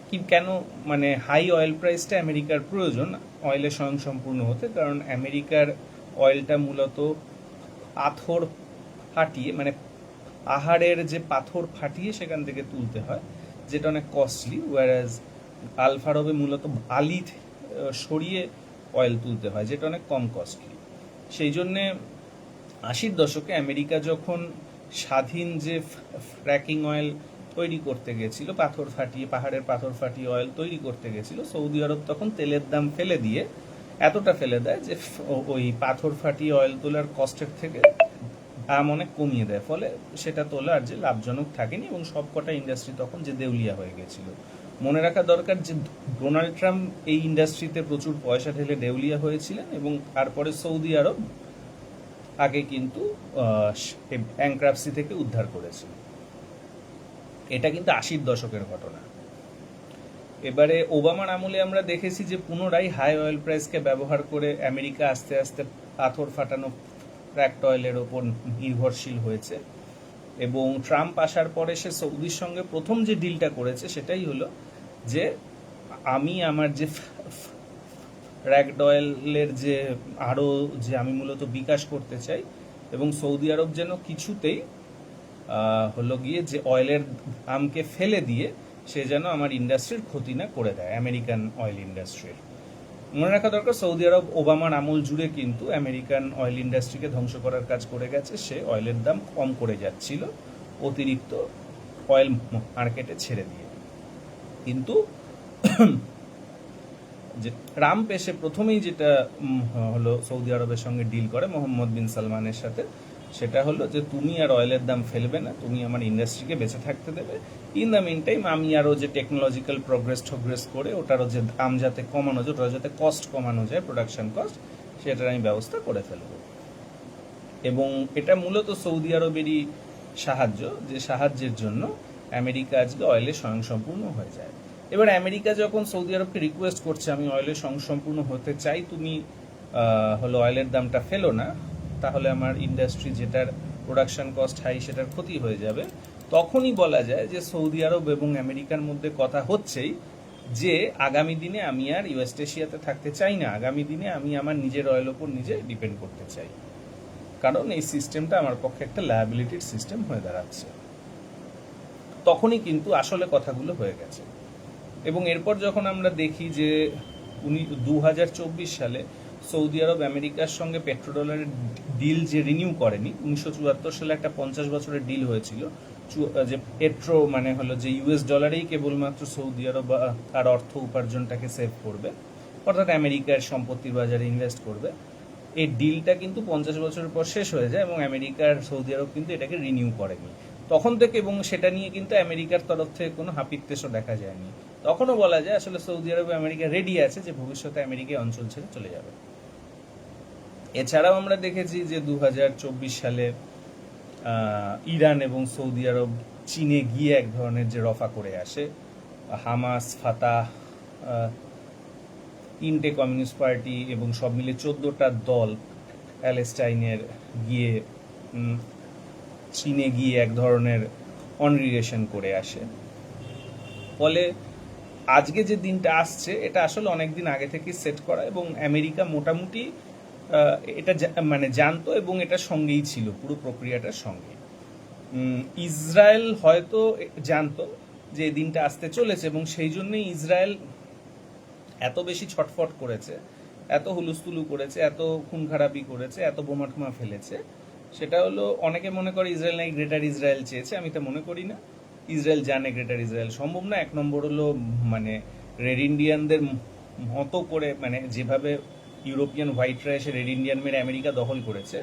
S1: কি কেন? মানে হাই অয়েল প্রাইসটা আমেরিকার প্রয়োজন অয়েলে স্বয়ংসম্পূর্ণ হতে, কারণ আমেরিকার অয়েলটা মূলত পাথর ফাটিয়ে, মানে পাহাড়ের যে পাথর ফাটিয়ে সেখান থেকে তুলতে হয়, যেটা অনেক কস্টলি, ওয়ারাজ আলফা আরবে মূলত বালি সরিয়ে অয়েল তুলতে হয়, যেটা অনেক কম কস্টলি। সেই জন্যে 80-র দশকে আমেরিকা যখন স্বাধীন যে ফ্র্যাকিং অয়েল তৈরি করতে গেছিল, পাথর ফাটিয়ে, পাহাড়ের পাথর ফাটিয়ে অয়েল তৈরি করতে গেছিল, সৌদি আরব তখন তেলের দাম ফেলে দিয়ে এতটা ফেলে দেয় যে ওই পাথর ফাটিয়ে অয়েল তোলার কস্টের থেকে দাম অনেক কমিয়ে দেয়, ফলে সেটা তোলা আর যে লাভজনক থাকেনি এবং সবকটা ইন্ডাস্ট্রি তখন যে দেউলিয়া হয়ে গেছিল। মনে রাখা দরকার যে ডোনাল্ড ট্রাম্প এই ইন্ডাস্ট্রিতে প্রচুর পয়সা ঢেলে দেউলিয়া হয়েছিলেন এবং তারপরে সৌদি আরব আগে কিন্তু ব্যাংক্রাপসি থেকে উদ্ধার করেছিল। এটা কিন্তু 80-র দশকের ঘটনা। এবারে ওবামার আমলে আমরা দেখেছি যে পুনরায় হাই অয়েল প্রাইসকে ব্যবহার করে আমেরিকা আস্তে আস্তে পাথর ফাটানো ক্র্যাকড অয়েলের ওপর নির্ভরশীল হয়েছে, এবং ট্রাম্প আসার পরে সে সৌদির সঙ্গে প্রথম যে ডিলটা করেছে সেটাই হলো যে আমি আমার যে ক্র্যাকড অয়েলের যে আরও যে আমি মূলত বিকাশ করতে চাই, এবং সৌদি আরব যেন কিছুতেই হলো গিয়ে যে অয়েলের দামকে ফেলে দিয়ে সে যেন আমার ইন্ডাস্ট্রির ক্ষতি না করে দেয়, আমেরিকান অয়েল ইন্ডাস্ট্রির। মনে রাখা দরকার সৌদি আরব ওবামার আমল জুড়ে কিন্তু আমেরিকান অয়েল ইন্ডাস্ট্রিকে ধ্বংস করার কাজ করে গেছে। সে অয়েলের দাম কম করে যাচ্ছিল অতিরিক্ত অয়েল মার্কেটে ছেড়ে দিয়ে। কিন্তু যে ট্রাম্প এসে প্রথমেই যেটা হলো সৌদি আরবের সঙ্গে ডিল করে মোহাম্মদ বিন সালমানের সাথে, সেটা হলো যে তুমি আর অয়েলের দাম ফেলবে না, তুমি আমার ইন্ডাস্ট্রিকে বেঁচে থাকতে দেবে। ইন দ্য মিন টাইম আমি আরও যে টেকনোলজিক্যাল প্রোগ্রেস করে ওটারও যে দাম যাতে কমানো যায়, ওটার যাতে কস্ট কমানো যায়, প্রোডাকশন কস্ট, সেটার আমি ব্যবস্থা করে ফেলব। এবং এটা মূলত সৌদি আরবেরই সাহায্য, যে সাহায্যের জন্য আমেরিকা আজকে অয়েলে স্বয়ংসম্পূর্ণ হয়ে যায়। এবার আমেরিকা যখন সৌদি আরবকে রিকোয়েস্ট করছে আমি অয়েলে স্বয়ংসম্পূর্ণ হতে চাই, তুমি হলো অয়েলের দামটা ফেলো না, তাহলে আমার ইন্ডাস্ট্রি যেটার প্রোডাকশন কস্ট হাই সেটার ক্ষতি হয়ে যাবে, তখনই বলা যায় যে সৌদি আরব এবং আমেরিকার মধ্যে কথা হচ্ছেই যে আগামী দিনে আমি আর ওয়েস্ট এশিয়াতে থাকতে চাই না, আগামী দিনে আমি আমার নিজের অয়েল ওপর নিজে ডিপেন্ড করতে চাই, কারণ এই সিস্টেমটা আমার পক্ষে একটা লায়াবিলিটির সিস্টেম হয়ে দাঁড়াচ্ছে। তখনই কিন্তু আসলে কথাগুলো হয়ে গেছে। এবং এরপর যখন আমরা দেখি যে 2024 সালে সৌদি আরব আমেরিকার সঙ্গে পেট্রোডলারের ডিল যে রিনিউ করেনি, 1974 সালে একটা 50 বছরের ডিল হয়েছিল যে পেট্রো মানে হলো যে ইউএস ডলারেই কেবলমাত্র সৌদি আরব তার অর্থ উপার্জনটাকে সেভ করবে, অর্থাৎ আমেরিকার সম্পত্তির বাজারে ইনভেস্ট করবে। এই ডিলটা কিন্তু 50 বছরের পর শেষ হয়ে যায় এবং আমেরিকার সৌদি আরব কিন্তু এটাকে রিনিউ করেনি তখন থেকে, এবং সেটা নিয়ে কিন্তু আমেরিকার তরফ থেকে কোনো হাপিত্যেশও দেখা যায়নি। তখনও বলা যায় আসলে সৌদি আরবে আমেরিকা রেডি আছে যে ভবিষ্যতে আমেরিকা অঞ্চল ছেড়ে চলে যাবে। এছাড়াও আমরা দেখেছি যে 2024 সালে ইরান এবং সৌদি আরব চীনে গিয়ে এক ধরনের যে রফা করে আসে, হামাস, ফাতাহ, তিনটে কমিউনিস্ট পার্টি এবং সব মিলে 14টা দল প্যালেস্টাইনের গিয়ে চীনে গিয়ে এক ধরনের কনগ্রিগেশন করে আসে। ফলে আজকে যে দিনটা আসছে এটা আসলে অনেক দিন আগে থেকে সেট করা, এবং আমেরিকা মোটামুটি এটা মানে জানতো এবং এটার সঙ্গেই ছিল, পুরো প্রক্রিয়াটার সঙ্গে। ইসরায়েল হয়তো জানতো যে এই দিনটা আসতে চলেছে এবং সেই জন্যই ইসরায়েল এত বেশি ছটফট করেছে, এত হুলুস্থুলু করেছে, এত খুন খারাপি করেছে, এত বোমা টোমা ফেলেছে। সেটা হলো, অনেকে মনে করে ইসরায়েল নাকি গ্রেটার ইসরায়েল চেয়েছে, আমি তা মনে করি না। ইসরায়েল জানে গ্রেটার ইসরায়েল সম্ভব না। এক নম্বর হলো মানে রেড ইন্ডিয়ানদের মতো করে, মানে যেভাবে ইউরোপিয়ান হোয়াইটরা এসে রেড ইন্ডিয়ান মেরে আমেরিকা দখল করেছে,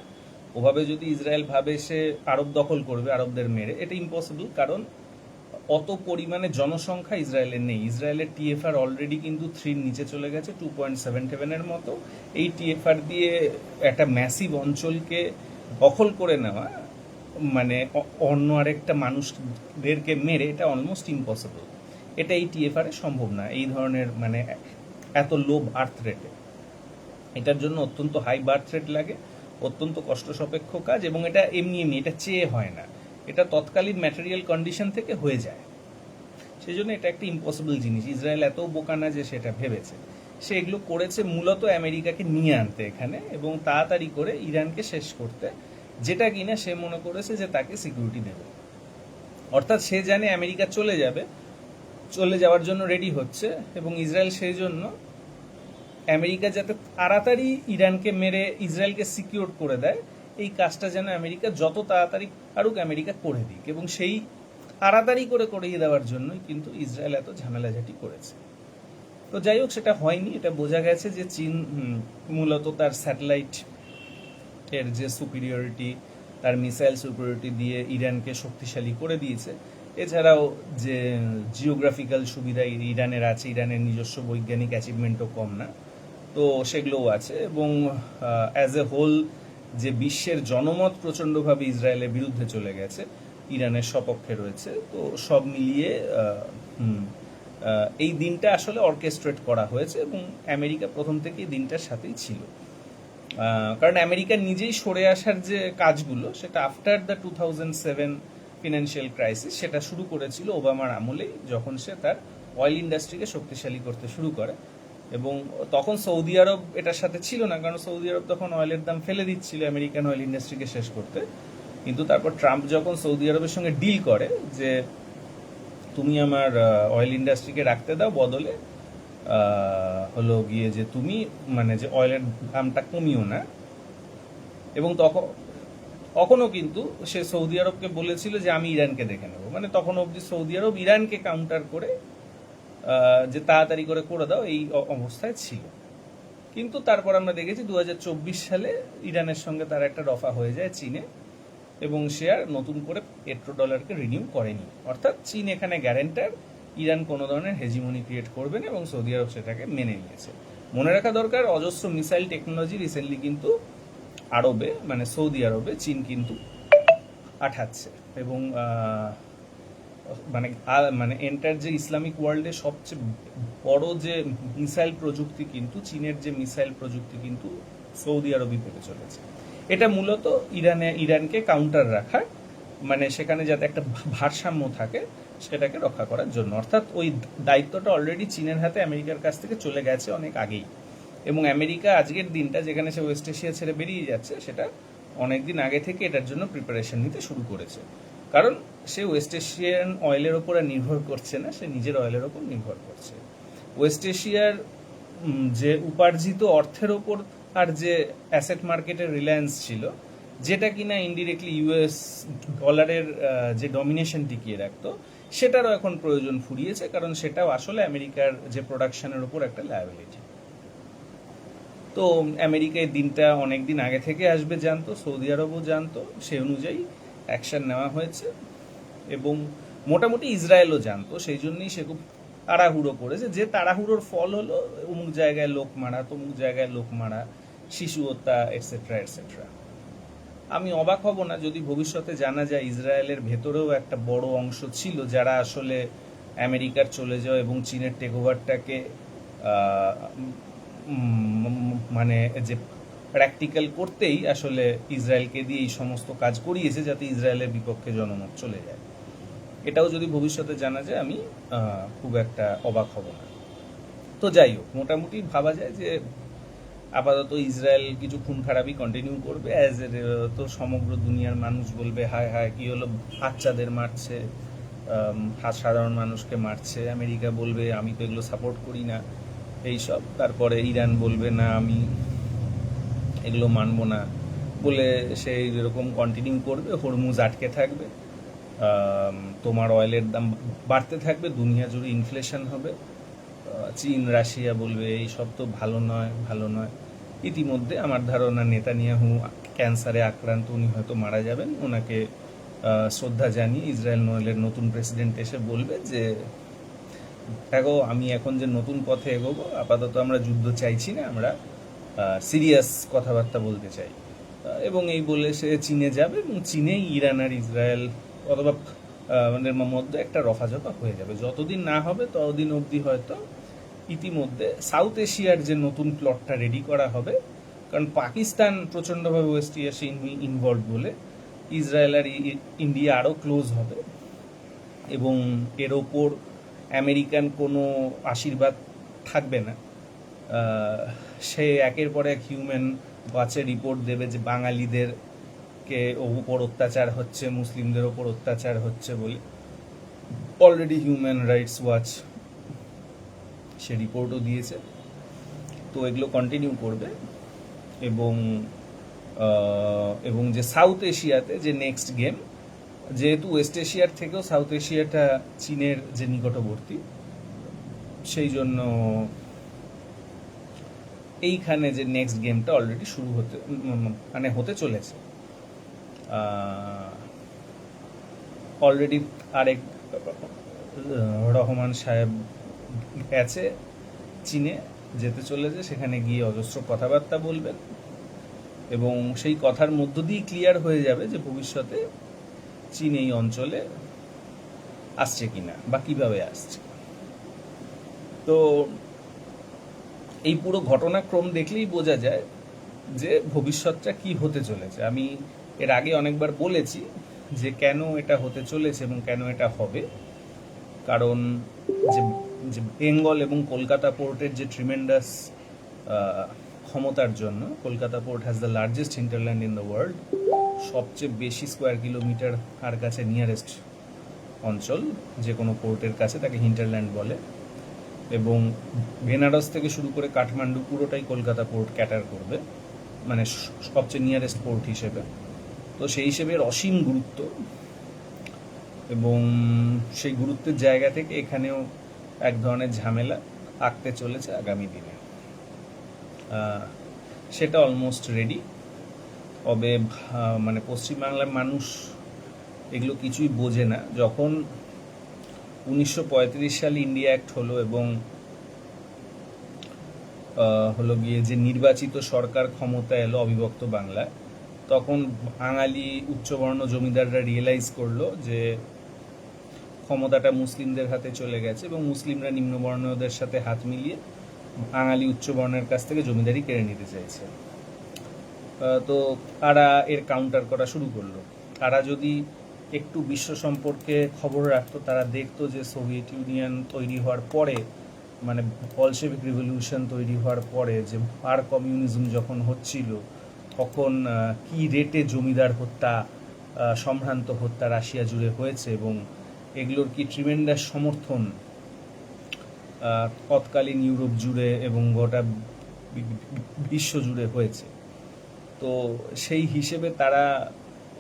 S1: ওভাবে যদি ইসরায়েল ভাবে সে আরব দখল করবে আরবদের মেরে, এটা ইম্পসিবল। কারণ অত পরিমাণে জনসংখ্যা ইসরায়েলের নেই। ইসরায়েলের টিএফআর অলরেডি কিন্তু 3 নিচে চলে গেছে, 2.77-এর মতো। এই টিএফআর দিয়ে একটা ম্যাসিভ অঞ্চলকে দখল করে নেওয়া, মানে অন্য আরেকটা মানুষদেরকে মেরে, এটা অলমোস্ট ইম্পসিবল। এটা এই টিএফআর এ সম্ভব না, এই ধরনের মানে এত লো বার্থ রেটে। এটার জন্য অত্যন্ত হাই বার্থ রেট লাগে, অত্যন্ত কষ্ট সাপেক্ষ কাজ, এবং এটা এমনি এটা চেয়ে হয় না, এটা তৎকালীন ম্যাটেরিয়াল কন্ডিশন থেকে হয়ে যায়। সেই জন্য এটা একটা ইম্পসিবল জিনিস। ইসরায়েল এত বোকা না যে সেটা ভেবেছে। সে এগুলো করেছে মূলত আমেরিকাকে নিয়ে আনতে এখানে, এবং তাড়াতাড়ি করে ইরানকে শেষ করতে, যেটা কিনা সে মনে করেছে যে তাকে সিকিউরিটি দেবে। অর্থাৎ সে জানে আমেরিকা চলে যাবে, চলে যাওয়ার জন্য রেডি হচ্ছে, এবং ইসরায়েল সেই জন্য আমেরিকা যাতে তাড়াতাড়ি ইরানকে মেরে ইসরায়েলকে সিকিউর করে দেয়, এই কাজটা যেন আমেরিকা যত তাড়াতাড়ি পারুক আমেরিকা করে দিক, এবং সেই তাড়াতাড়ি করে করিয়ে দেওয়ার জন্যই কিন্তু ইসরায়েল এত ঝামেলাঝাটি করেছে। তো যাই হোক, সেটা হয়নি। এটা বোঝা গেছে যে চীন মূলত তার স্যাটেলাইট এর যে সুপিরিয়রিটি, তার মিসাইল সুপিরিয়রিটি দিয়ে ইরানকে শক্তিশালী করে দিয়েছে। এছাড়াও যে জিওগ্রাফিক্যাল সুবিধা ইরানের আছে, ইরানের নিজস্ব বৈজ্ঞানিক অ্যাচিভমেন্টও কম না, তো সেগুলোও আছে। এবং অ্যাজ এ হোল যে বিশ্বের জনমত প্রচণ্ডভাবে ইসরায়েলের বিরুদ্ধে চলে গেছে, ইরানের সপক্ষে রয়েছে। তো সব মিলিয়ে এই দিনটা আসলে অর্কেস্ট্রেট করা হয়েছে, এবং আমেরিকা প্রথম থেকেই দিনটার সাথেই ছিল। কারণ আমেরিকা নিজেই সরে আসার যে কাজগুলো, সেটা আফটার দ্য 2007 ফিনান্সিয়াল ক্রাইসিস, সেটা শুরু করেছিল ওবামার আমলেই, যখন সে তার অয়েল ইন্ডাস্ট্রিকে শক্তিশালী করতে শুরু করে। এবং তখন সৌদি আরব এটার সাথে ছিল না, কারণ সৌদি আরব তখন অয়েলের দাম ফেলে দিচ্ছিল আমেরিকান অয়েল ইন্ডাস্ট্রিকে শেষ করতে। কিন্তু তারপর ট্রাম্প যখন সৌদি আরবের সঙ্গে ডিল করে যে তুমি আমার অয়েল ইন্ডাস্ট্রিকে রাখতে দাও, বদলে হলো গিয়ে যে তুমি মানে যে অয়েলের দামটা কমিও না, এবং তখনও কিন্তু সে সৌদি আরবকে বলেছিল যে আমি ইরানকে দেখে নেবো। মানে তখন অবধি সৌদি আরব ইরানকে কাউন্টার করে যে তাড়াতাড়ি করে দাও, এই অবস্থায় ছিল। কিন্তু তারপর আমরা দেখেছি 2024 সালে ইরানের সঙ্গে তার একটা রফা হয়ে যায় চীনে, এবং সে আর নতুন করে পেট্রোডলারকে রিনিউ করেনি। অর্থাৎ চীন এখানে গ্যারেন্টার, ইরান কোনো ধরনের হেজিমনি ক্রিয়েট করবে না, এবং সৌদি আরব সেটাকে মেনে নিয়েছে। মনে রাখা দরকার, অজস্র মিসাইল টেকনোলজি রিসেন্টলি কিন্তু আরবে, মানে সৌদি আরবে চীন কিন্তু পাঠাচ্ছে, এবং মানে এন্টার যে ইসলামিক ওয়ার্ল্ডে সবচেয়ে বড় যে মিসাইল প্রযুক্তি, কিন্তু চীনের যে মিসাইল প্রযুক্তি কিন্তু সৌদি আরবই পেতে চলেছে। এটা মূলত ইরানকে কাউন্টার রাখার, মানে সেখানে যাতে একটা ভারসাম্য থাকে সেটাকে রক্ষা করার জন্য। অর্থাৎ ওই দায়িত্বটা অলরেডি চীনের হাতে আমেরিকার কাছ থেকে চলে গেছে অনেক আগেই, এবং আমেরিকা আজকের দিনটা যেখানে সে ওয়েস্ট এশিয়া ছেড়ে বেরিয়ে যাচ্ছে, সেটা অনেক দিন আগে থেকে এটার জন্য প্রিপারেশন নিতে শুরু করেছে। কারণ সে ওয়েস্ট এশিয়ান অয়েলের ওপর আর নির্ভর করছে না, সে নিজের অয়েলের ওপর নির্ভর করছে। ওয়েস্ট এশিয়ার যে উপার্জিত অর্থের ওপর আর যে অ্যাসেট মার্কেটের রিলায়েন্স ছিল, যেটা কিনা ইনডিরেক্টলি ইউএস ডলারের যে ডমিনেশন টিকিয়ে রাখতো, সেটারও এখন প্রয়োজন ফুরিয়েছে, কারণ সেটাও আসলে আমেরিকার যে প্রোডাকশনের ওপর একটা লায়াবিলিটি। তো আমেরিকায় দিনটা অনেক দিন আগে থেকে আসবে জানতো, সৌদি আরবও জানতো, সেই অনুযায়ী অ্যাকশন নেওয়া হয়েছে। এবং মোটামুটি ইসরায়েলও জানতো, সেই জন্যই সে খুব তাড়াহুড়ো করেছে, যে তাড়াহুড়োর ফল হলো অমুক জায়গায় লোক মারা, তমুক জায়গায় লোক মারা, শিশু হত্যা, এটসেট্রা এটসেট্রা। আমি অবাক হব না যদি ভবিষ্যতে জানা যায় ইসরায়েলের ভেতরেও একটা বড় অংশ ছিল যারা আসলে আমেরিকার চলে যাওয়া এবং চীনের টেক ওভারটাকে মানে যে প্র্যাকটিক্যাল করতেই আসলে ইসরায়েলকে দিয়ে এই সমস্ত কাজ করিয়েছে, যাতে ইসরায়েলের বিপক্ষে জনমত চলে যায়। এটাও যদি ভবিষ্যতে জানা যায় আমি খুব একটা অবাক হব না। তো যাই হোক, মোটামুটি ভাবা যায় যে আপাতত ইসরায়েল কিছু খুন খারাপই কন্টিনিউ করবে, অ্যাজ এ তো সমগ্র দুনিয়ার মানুষ বলবে হায় হায় কি হলো, বাচ্চাদের মারছে, সাধারণ মানুষকে মারছে। আমেরিকা বলবে আমি তো এগুলো সাপোর্ট করি না, এইসব। তারপরে ইরান বলবে না আমি এগুলো মানবো না, বলে সে এরকম কন্টিনিউ করবে, হরমুজ আটকে থাকবে, তোমার অয়েলের দাম বাড়তে থাকবে, দুনিয়া জুড়ে ইনফ্লেশন হবে, চীন রাশিয়া বলবে এই সব তো ভালো নয় ভালো নয়। ইতিমধ্যে আমার ধারণা নেতানিয়াহু ক্যান্সারে আক্রান্ত, উনি হয়তো মারা যাবেন। ওনাকে শ্রদ্ধা জানিয়ে ইসরায়েলের নতুন প্রেসিডেন্ট এসে বলবে যে দেখো আমি এখন যে নতুন পথে এগোবো, আপাতত আমরা যুদ্ধ চাইছি না, আমরা সিরিয়াস কথাবার্তা বলতে চাই। এবং এই বলে সে চীনে যাবে, এবং চীনেই ইরান আর ইসরায়েল অথবা মধ্যে একটা রফাজফা হয়ে যাবে। যতদিন না হবে ততদিন অবধি হয়তো ইতিমধ্যে সাউথ এশিয়ার যে নতুন প্লটটা রেডি করা হবে, কারণ পাকিস্তান প্রচণ্ডভাবে ওয়েস্ট এশিয়া ইনভলভ বলে ইসরায়েল আর ইন্ডিয়া আরও ক্লোজ হবে, এবং এর ওপর আমেরিকান কোনো আশীর্বাদ থাকবে না। সে একের পর এক হিউম্যান ওয়াচের রিপোর্ট দেবে যে বাঙালিদেরকে ওপর অত্যাচার হচ্ছে, মুসলিমদের ওপর অত্যাচার হচ্ছে বলে। অলরেডি হিউম্যান রাইটস ওয়াচ সে রিপোর্টও দিয়েছে। তো এগুলো কন্টিনিউ করবে, এবং যে সাউথ এশিয়াতে যে নেক্সট গেম, যেহেতু ওয়েস্ট এশিয়ার থেকেও সাউথ এশিয়াটা চীনের যে নিকটবর্তী, সেই জন্য এইখানে যে নেক্সট গেমটা অলরেডি শুরু হতে চলেছে। অলরেডি আরেক রহমান সাহেব গেছে চীনে, যেতে চলেছে, সেখানে গিয়ে অজস্র কথাবার্তা বলবেন, এবং সেই কথার মধ্য দিয়ে ক্লিয়ার হয়ে যাবে যে ভবিষ্যতে চীন এই অঞ্চলে আসছে কিনা বা কিভাবে আসছে। তো এই পুরো ঘটনাক্রম দেখলেই বোঝা যায় যে ভবিষ্যৎটা কি হতে চলেছে। আমি এর আগে অনেকবার বলেছি যে কেন এটা হতে চলেছে এবং কেন এটা হবে, কারণ যে বেঙ্গল এবং কলকাতা পোর্টের যে ট্রিমেন্ডাস ক্ষমতার জন্য, Kolkata port has the largest hinterland in the world, সবচেয়ে বেশি স্কোয়ার কিলোমিটার আর কাছে নিয়ারেস্ট অঞ্চল যে কোনো পোর্টের কাছে, তাকে হিন্টারল্যান্ড বলে। এবং বেনারস থেকে শুরু করে কাঠমান্ডু পুরোটাই কলকাতা পোর্ট ক্যাটার করবে, মানে সবচেয়ে নিয়ারেস্ট পোর্ট হিসেবে। তো সেই হিসেবে এর অসীম গুরুত্ব, এবং সেই গুরুত্বের জায়গা থেকে এখানেও এক ধরনের ঝামেলা আঁকতে চলেছে আগামী দিনে। সেটা অলমোস্ট রেডি। তবে মানে পশ্চিমবাংলার মানুষ এগুলো কিছুই বোঝে না। যখন 1935 সালে ইন্ডিয়া অ্যাক্ট হলো এবং হলো গিয়ে যে নির্বাচিত সরকার ক্ষমতা এলো অবিভক্ত বাংলায়, তখন বাঙালি উচ্চবর্ণ জমিদাররা রিয়েলাইজ করলো যে ক্ষমতাটা মুসলিমদের হাতে চলে গেছে, এবং মুসলিমরা নিম্নবর্ণদের সাথে হাত মিলিয়ে বাঙালি উচ্চবর্ণের কাছ থেকে জমিদারি কেড়ে নিতে চাইছে। তো তারা এর কাউন্টার করা শুরু করলো। তারা যদি একটু বিশ্ব সম্পর্কে খবর রাখতো, তারা দেখতো যে সোভিয়েত ইউনিয়ন তৈরি হওয়ার পরে, মানে বলশেভিক রিভলিউশন তৈরি হওয়ার পরে যে আর কমিউনিজম যখন হচ্ছিল, তখন কি রেটে জমিদার হত্যা, সম্ভ্রান্ত হত্যা রাশিয়া জুড়ে হয়েছে, এবং এগুলোর কি ট্রিমেন্ডাস সমর্থন তৎকালীন ইউরোপ জুড়ে এবং গোটা বিশ্ব জুড়ে হয়েছে। তো সেই হিসেবে তারা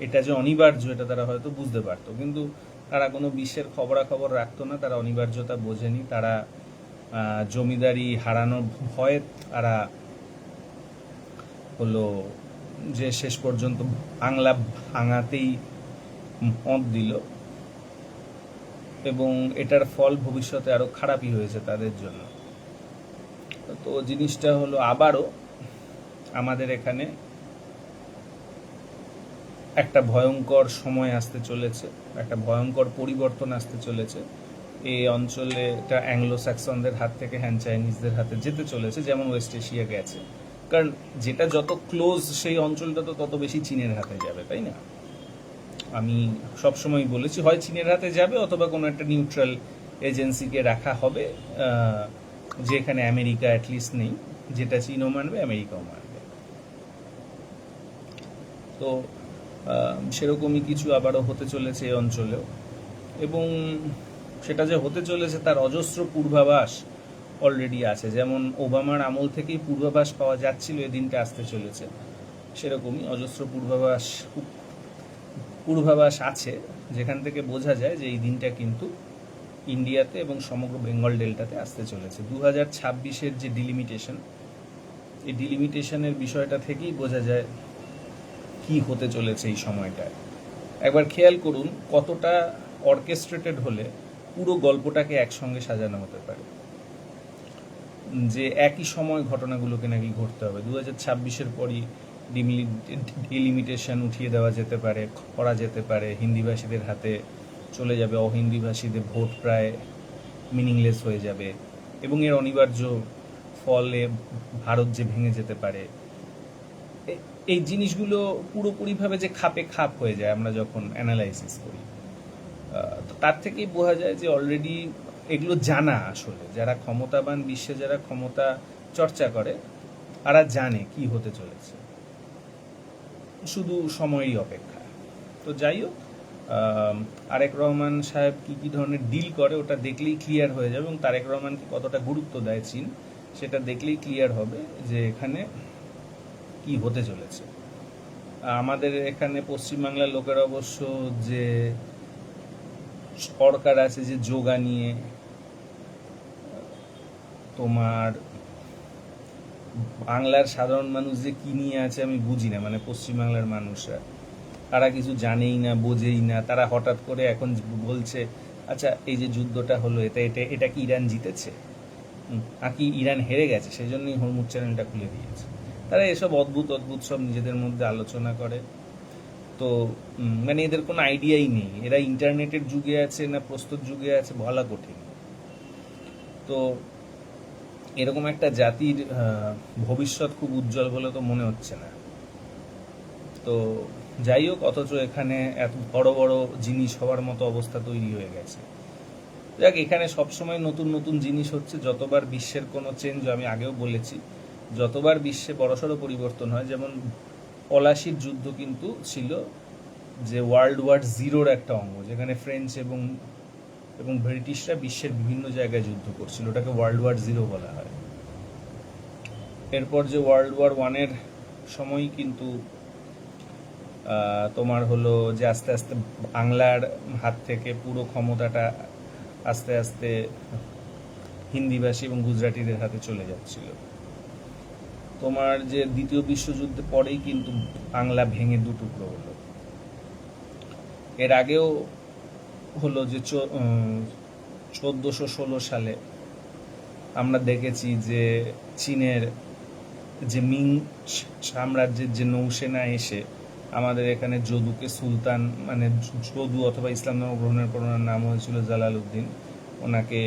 S1: এটা যে অনিবার্য এটা তারা হয়তো বুঝতে পারতো, কিন্তু তারা কোনো বিশ্বের খবরাখবর রাখতো না, তারা অনিবার্যতা বোঝেনি। তারা জমিদারি হারানোর ভয়ে তারা হলো যে শেষ পর্যন্ত বাংলা ভাঙাতেই মত দিল, এবং এটার ফল ভবিষ্যতে আরো খারাপই হয়েছে তাদের জন্য। তো জিনিসটা হলো আবারও আমাদের এখানে একটা ভয়ঙ্কর সময় আসতে চলেছে, একটা ভয়ঙ্কর পরিবর্তন আসতে চলেছে। এই অঞ্চলে এটা অ্যাংলো স্যাক্সনদের হাত থেকে হ্যান চাইনিজদের হাতে যেতে চলেছে, যেমন ওয়েস্ট এশিয়া গেছে। কারণ যেটা যত ক্লোজ সেই অঞ্চলটা তো তত বেশি চীনের হাতে যাবে, তাই না? আমি সবসময় বলেছি, হয় চীনের হাতে যাবে অথবা কোনো একটা নিউট্রাল এজেন্সিকে রাখা হবে, যেখানে আমেরিকা অ্যাটলিস্ট নেই, যেটা চীনও মানবে আমেরিকাও মানবে। তো সেরকমই কিছু আবারও হতে চলেছে এই অঞ্চলেও, এবং সেটা যে হতে চলেছে তার অজস্র পূর্বাভাস অলরেডি আছে। যেমন ওবামার আমল থেকেই পূর্বাভাস পাওয়া যাচ্ছিল এই দিনটা আসতে চলেছে, সেরকমই অজস্র পূর্বাভাস আছে, যেখান থেকে বোঝা যায় যে এই দিনটা কিন্তু ইন্ডিয়াতে এবং সমগ্র বেঙ্গল ডেল্টাতে আসতে চলেছে। 2026-এর যে ডিলিমিটেশন, এই ডিলিমিটেশনের বিষয়টা থেকেই বোঝা যায় কি হতে চলেছে এই সময়টায়। একবার খেয়াল করুন কতটা অর্কেস্ট্রেটেড হলে পুরো গল্পটাকে একসঙ্গে সাজানো হতে পারে, যে একই সময় ঘটনাগুলোকে নাকি ঘটতে হবে। 2026-এর পরই ডিলিমিটেশন উঠিয়ে দেওয়া যেতে পারে, করা যেতে পারে, হিন্দিভাষীদের হাতে চলে যাবে, অহিন্দিভাষীদের ভোট প্রায় মিনিংলেস হয়ে যাবে, এবং এর অনিবার্য ফলে ভারত যে ভেঙে যেতে পারে। এই জিনিসগুলো পুরোপুরিভাবে যে খাপে খাপ হয়ে যায় আমরা যখন অ্যানালাইসিস করি, তো তার থেকেই বোঝা যায় যে অলরেডি এগুলো জানা, আসলে যারা ক্ষমতাবান, বিশ্বে যারা ক্ষমতা চর্চা করে তারা জানে কি হতে চলেছে, শুধু সময়ই অপেক্ষা। তো যাই হোক, আরেক রহমান সাহেব কি ধরনের ডিল করে ওটা দেখলেই ক্লিয়ার হয়ে যাবে, এবং তারেক রহমানকে কতটা গুরুত্ব দেয় চীন সেটা দেখলেই ক্লিয়ার হবে যে এখানে কি হতে চলেছে। আমাদের এখানে পশ্চিমবাংলার লোকের অবশ্য যে সরকার আছে যে যোগা নিয়ে, তোমার বাংলার সাধারণ মানুষ যে কি নিয়ে আছে আমি বুঝি না, মানে পশ্চিমবাংলার মানুষরা তারা কিছু জানেই না, বোঝেই না। তারা হঠাৎ করে এখন বলছে আচ্ছা এই যে যুদ্ধটা হলো এটা কি ইরান জিতেছে, নাকি ইরান হেরে গেছে, সেই জন্যই হরমুজ চ্যানেলটা খুলে দিয়েছে। তারা এসব অদ্ভুত সব নিজেদের মধ্যে আলোচনা করে। তো মানে এদের কোনো আইডিয়াই নেই, এরা ইন্টারনেটের যুগে আছে না প্রস্তুত যুগে আছে বলা কঠিন। তো এরকম একটা জাতির ভবিষ্যৎ খুব উজ্জ্বল বলে তো মনে হচ্ছে না। তো যাই হোক, অথচ এখানে এত বড় বড় জিনিস হওয়ার মতো অবস্থা তৈরি হয়ে গেছে। যাক, এখানে সবসময় নতুন নতুন জিনিস হচ্ছে। যতবার বিশ্বের কোনো চেঞ্জ, আমি আগেও বলেছি, যতবার বিশ্বে বড়সড় পরিবর্তন হয়, যেমন পলাশির যুদ্ধ কিন্তু ছিল যে ওয়ার্ল্ড ওয়ার জিরোর একটা অঙ্গ, যেখানে ফ্রেঞ্চ এবং ব্রিটিশরা বিশ্বের বিভিন্ন জায়গায় যুদ্ধ করছিল, ওটাকে ওয়ার্ল্ড ওয়ার জিরো বলা হয়। এরপর যে ওয়ার্ল্ড ওয়ার ওয়ানের সময় কিন্তু তোমার হলো যে আস্তে আস্তে বাংলার হাত থেকে পুরো ক্ষমতাটা আস্তে আস্তে হিন্দিভাষী এবং গুজরাটিদের হাতে চলে যাচ্ছিল। তোমার যে দ্বিতীয় বিশ্বযুদ্ধের পরেই কিন্তু বাংলা ভেঙে দুটুকরো হলো। এর আগেও হলো যে 1416 সালে আমরা দেখেছি যে চীনের যে মিং সাম্রাজ্যের যে নৌসেনা এসে আমাদের এখানে যদুকে সুলতান, মানে যদু অথবা ইসলাম ধর্ম গ্রহণের পর ওনার নাম হয়েছিল জালালউদ্দিন, ওনাকে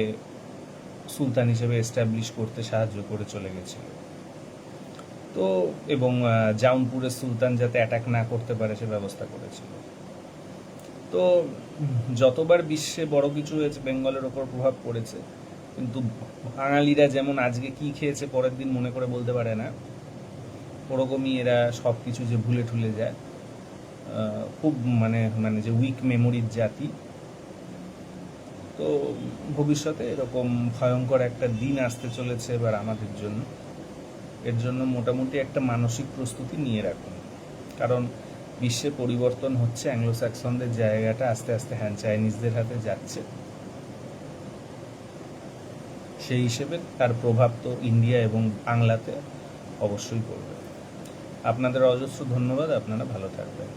S1: সুলতান হিসেবে এস্টাবলিশ করতে সাহায্য করে চলে গেছিল। তো এবং জাউনপুরের সুলতান যাতে অ্যাটাক না করতে পারে সে ব্যবস্থা করেছিল। তো যতবার বিশ্বে বড় কিছু হয়েছে বেঙ্গলের ওপর প্রভাব পড়েছে, কিন্তু বাঙালিরা যেমন আজকে কি খেয়েছে পরের দিন মনে করে বলতে পারে না, ওরকমই এরা সব কিছু যে ভুলে ঠুলে যায়, খুব মানে যে উইক মেমোরির জাতি। তো ভবিষ্যতে এরকম ভয়ঙ্কর একটা দিন আসতে চলেছে এবার আমাদের জন্য। এর জন্য মোটামুটি একটা মানসিক প্রস্তুতি নিয়ে রাখুন, কারণ বিশ্বে পরিবর্তন হচ্ছে, অ্যাংলো স্যাক্সনদের জায়গাটা আস্তে আস্তে চাইনিজদের হাতে যাচ্ছে। সেই হিসেবে তার প্রভাব তো ইন্ডিয়া এবং বাংলাতে অবশ্যই পড়বে। আপনাদের অজস্র ধন্যবাদ, আপনারা ভালো থাকবেন।